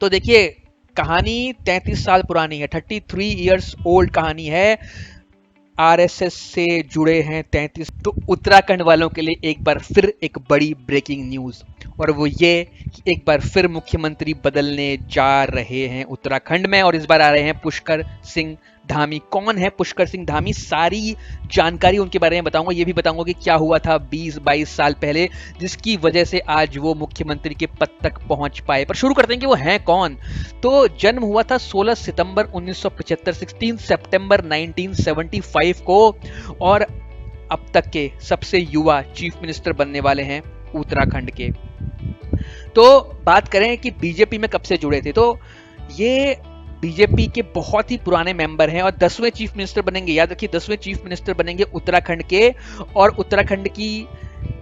तो देखिए, कहानी 33 साल पुरानी है, 33 इयर्स ओल्ड कहानी है। आरएसएस से जुड़े हैं 33। तो उत्तराखंड वालों के लिए एक बार फिर एक बड़ी ब्रेकिंग न्यूज, और वो ये कि एक बार फिर मुख्यमंत्री बदलने जा रहे हैं उत्तराखंड में, और इस बार आ रहे हैं पुष्कर सिंह धामी। कौन है पुष्कर सिंह धामी? सारी जानकारी उनके बारे में बताऊंगा। ये भी बताऊंगा कि क्या हुआ था 20-22 साल पहले, जिसकी वजह से आज वो मुख्यमंत्री के पद तक पहुंच पाए। पर शुरू करते हैं कि वो हैं कौन। तो जन्म हुआ था 16 सितंबर 1975, 16 सितंबर 1975 को, और अब तक के सबसे युवा चीफ मिनिस्टर बनने वाले हैं उत्तराखंड के। तो बात करें कि बीजेपी में कब से जुड़े थे, तो ये बीजेपी के बहुत ही पुराने मेंबर हैं और 10वें चीफ मिनिस्टर बनेंगे। याद रखिए, 10वें चीफ मिनिस्टर बनेंगे उत्तराखंड के। और उत्तराखंड की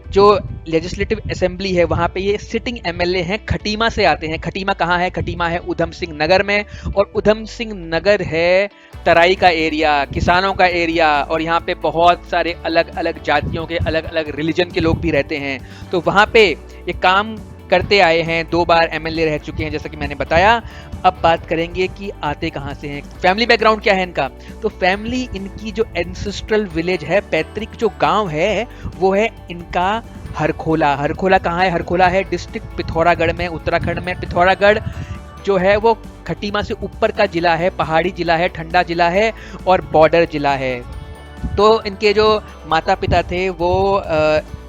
जो लेजिस्लेटिव असेंबली है, वहां पे ये सिटिंग एमएलए हैं, खटीमा से आते हैं। खटीमा कहाँ है? खटीमा है उधम सिंह नगर में, और उधम सिंह नगर है तराई का एरिया, किसानों का एरिया, और यहाँ पे बहुत सारे अलग अलग जातियों के, अलग अलग रिलीजन के लोग भी रहते हैं। तो वहां पे ये काम करते आए हैं, 2 बार एमएलए रह चुके हैं, जैसा कि मैंने बताया। अब बात करेंगे कि आते कहाँ से हैं, फैमिली बैकग्राउंड क्या है इनका। तो फैमिली, इनकी जो एंसेस्ट्रल विलेज है, पैतृक जो गांव है, वो है इनका हरखोला। हरखोला कहाँ है? हरखोला है डिस्ट्रिक्ट पिथौरागढ़ में, उत्तराखंड में। पिथौरागढ़ जो है वो खटीमा से ऊपर का जिला है, पहाड़ी जिला है, ठंडा जिला है और बॉर्डर जिला है। तो इनके जो माता पिता थे वो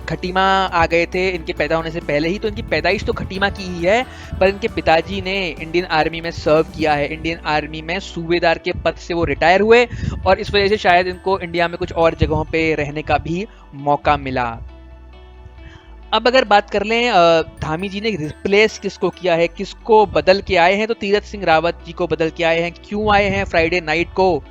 खटीमा आ गए थे इनके पैदा होने से पहले ही। तो इनकी पैदाइश तो खटीमा की ही है, पर इनके पिताजी ने इंडियन आर्मी में सर्व किया है। इंडियन आर्मी में सूबेदार के पद से वो रिटायर हुए, और इस वजह से शायद इनको इंडिया में कुछ और जगहों पे रहने का भी मौका मिला। अब अगर बात कर लें धामी जी ने रिप्लेस किसको किया है, किसको बदल के आए हैं, तो तीरथ सिंह रावत जी को बदल के आए हैं। क्यों आए हैं? फ्राइडे नाइट को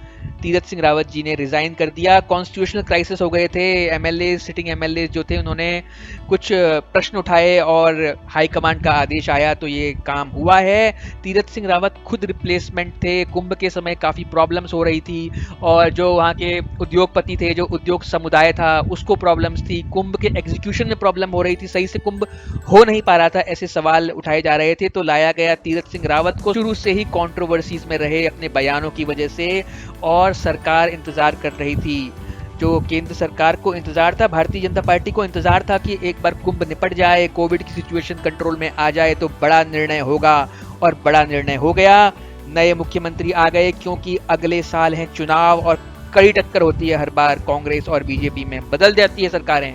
तीरथ सिंह रावत जी ने रिजाइन कर दिया। कॉन्स्टिट्यूशनल क्राइसिस हो गए थे, एमएलए, सिटिंग एमएलए जो थे, उन्होंने कुछ प्रश्न उठाए और हाई कमांड का आदेश आया, तो ये काम हुआ है। तीरथ सिंह रावत खुद रिप्लेसमेंट थे। कुंभ के समय काफ़ी प्रॉब्लम्स हो रही थी, और जो वहाँ के उद्योगपति थे, जो उद्योग समुदाय था, उसको प्रॉब्लम्स थी। कुंभ के एग्जीक्यूशन में प्रॉब्लम हो रही थी, सही से कुंभ हो नहीं पा रहा था, ऐसे सवाल उठाए जा रहे थे। तो लाया गया तीरथ सिंह रावत को। शुरू से ही कंट्रोवर्सीज में रहे अपने बयानों की वजह से, और सरकार इंतजार कर रही थी। जो केंद्र सरकार को इंतजार था, भारतीय जनता पार्टी को इंतजार था कि एक बार कुंभ निपट जाए, कोविड की सिचुएशन कंट्रोल में आ जाए, तो बड़ा निर्णय होगा, और बड़ा निर्णय हो गया। नए मुख्यमंत्री आ गए, क्योंकि अगले साल है चुनाव, और कड़ी टक्कर होती है हर बार कांग्रेस और बीजेपी में, बदल जाती है सरकारें।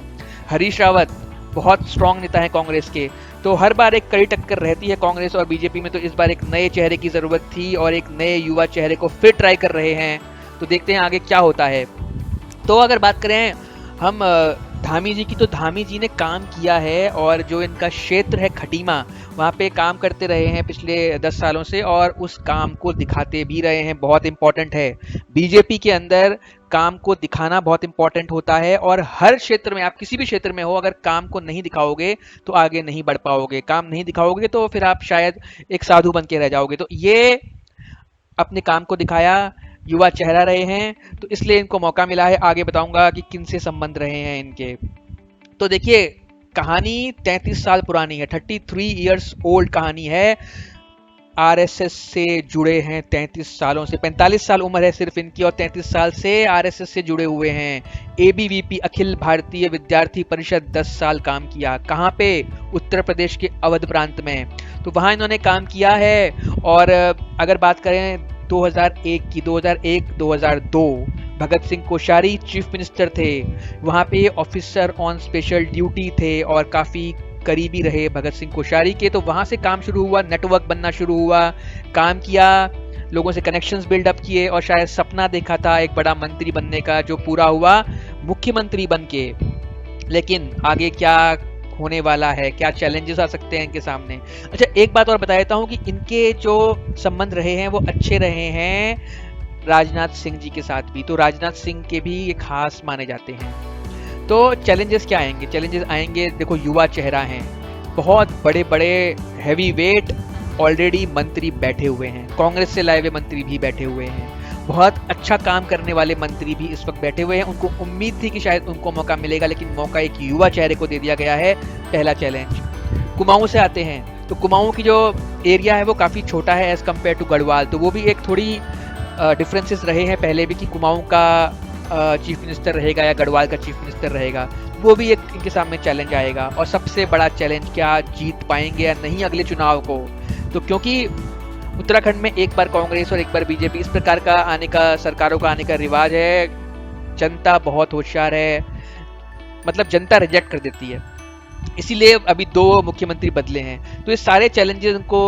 हरीश रावत बहुत स्ट्रांग नेता है कांग्रेस के, तो हर बार एक कड़ी टक्कर रहती है कांग्रेस और बीजेपी में। तो इस बार एक नए चेहरे की जरूरत थी, और एक नए युवा चेहरे को फिर ट्राई कर रहे हैं। तो देखते हैं आगे क्या होता है। तो अगर बात करें हम धामी जी की, तो धामी जी ने काम किया है, और जो इनका क्षेत्र है खटीमा, वहाँ पे काम करते रहे हैं पिछले 10 सालों से, और उस काम को दिखाते भी रहे हैं। बहुत इंपॉर्टेंट है, बीजेपी के अंदर काम को दिखाना बहुत इंपॉर्टेंट होता है। और हर क्षेत्र में, आप किसी भी क्षेत्र में हो, अगर काम को नहीं दिखाओगे तो आगे नहीं बढ़ पाओगे। काम नहीं दिखाओगे तो फिर आप शायद एक साधु बन के रह जाओगे। तो ये अपने काम को दिखाया, युवा चेहरा रहे हैं, तो इसलिए इनको मौका मिला है। आगे बताऊंगा कि किन से संबंध रहे हैं इनके। तो देखिए, कहानी 33 साल पुरानी है, 33 इयर्स ओल्ड कहानी है। आरएसएस से जुड़े हैं 33 सालों से, 45 साल उम्र है सिर्फ इनकी, और 33 साल से आरएसएस से जुड़े हुए हैं। एबीवीपी, अखिल भारतीय विद्यार्थी परिषद, 10 साल काम किया। कहाँ पे? उत्तर प्रदेश के अवध प्रांत में, तो वहाँ इन्होंने काम किया है। और अगर बात करें 2001 की, 2001-2002 भगत सिंह कोश्यारी चीफ मिनिस्टर थे, वहाँ पे ऑफिसर ऑन स्पेशल ड्यूटी थे, और काफ़ी करीबी रहे भगत सिंह कोश्यारी के। तो वहाँ से काम शुरू हुआ, नेटवर्क बनना शुरू हुआ, काम किया, लोगों से कनेक्शंस बिल्डअप किए, और शायद सपना देखा था एक बड़ा मंत्री बनने का, जो पूरा हुआ मुख्यमंत्री बन के। लेकिन आगे क्या होने वाला है, क्या चैलेंजेस आ सकते हैं इनके सामने। अच्छा, एक बात और बता देता हूँ कि इनके जो संबंध रहे हैं वो अच्छे रहे हैं राजनाथ सिंह जी के साथ भी। तो राजनाथ सिंह के भी ये खास माने जाते हैं। तो चैलेंजेस क्या आएंगे? चैलेंजेस आएंगे, देखो, युवा चेहरा हैं, बहुत बड़े बड़े हैवी वेट ऑलरेडी मंत्री बैठे हुए हैं, कांग्रेस से लाए हुए मंत्री भी बैठे हुए हैं, बहुत अच्छा काम करने वाले मंत्री भी इस वक्त बैठे हुए हैं। उनको उम्मीद थी कि शायद उनको मौका मिलेगा, लेकिन मौका एक युवा चेहरे को दे दिया गया है। पहला चैलेंज। कुमाऊं से आते हैं, तो कुमाऊं की जो एरिया है वो काफ़ी छोटा है एज़ कम्पेयर टू गढ़वाल, तो वो भी एक थोड़ी डिफरेंसेस रहे हैं पहले भी कि कुमाऊं का चीफ मिनिस्टर रहेगा या गढ़वाल का चीफ मिनिस्टर रहेगा, वो भी एक इनके सामने चैलेंज आएगा। और सबसे बड़ा चैलेंज, क्या जीत पाएंगे या नहीं अगले चुनाव को। तो क्योंकि उत्तराखंड में एक बार कांग्रेस और एक बार बीजेपी, इस प्रकार का आने का, सरकारों का आने का रिवाज है। जनता बहुत होशियार है, मतलब जनता रिजेक्ट कर देती है, इसीलिए अभी 2 मुख्यमंत्री बदले हैं। तो ये सारे चैलेंजेस उनको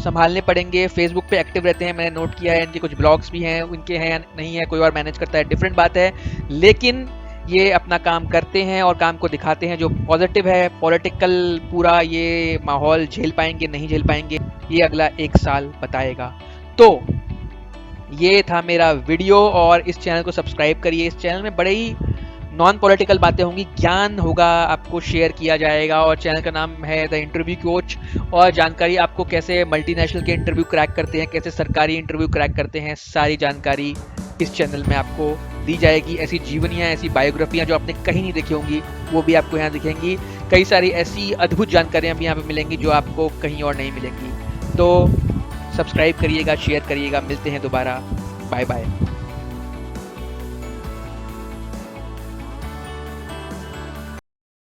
संभालने पड़ेंगे। फेसबुक पे एक्टिव रहते हैं, मैंने नोट किया है, इनके कुछ ब्लॉग्स भी हैं, उनके हैं या नहीं है, कोई और मैनेज करता है, डिफरेंट बात है, लेकिन ये अपना काम करते हैं और काम को दिखाते हैं जो पॉजिटिव है। पॉलिटिकल पूरा ये माहौल झेल पाएंगे नहीं झेल पाएंगे, ये अगला 1 साल बताएगा। तो ये था मेरा वीडियो, और इस चैनल को सब्सक्राइब करिए। इस चैनल में बड़े ही नॉन पॉलिटिकल बातें होंगी, ज्ञान होगा, आपको शेयर किया जाएगा। और चैनल का नाम है द इंटरव्यू कोच, और जानकारी आपको कैसे मल्टीनेशनल के इंटरव्यू क्रैक करते हैं, कैसे सरकारी इंटरव्यू क्रैक करते हैं, सारी जानकारी इस चैनल में आपको दी जाएगी। ऐसी जीवनियाँ, ऐसी बायोग्राफियाँ जो आपने कहीं नहीं देखी होंगी, वो भी आपको यहाँ दिखेंगी। कई सारी ऐसी अद्भुत जानकारियाँ भी यहाँ पे मिलेंगी जो आपको कहीं और नहीं मिलेंगी। तो सब्सक्राइब करिएगा, शेयर करिएगा, मिलते हैं दोबारा, बाय बाय।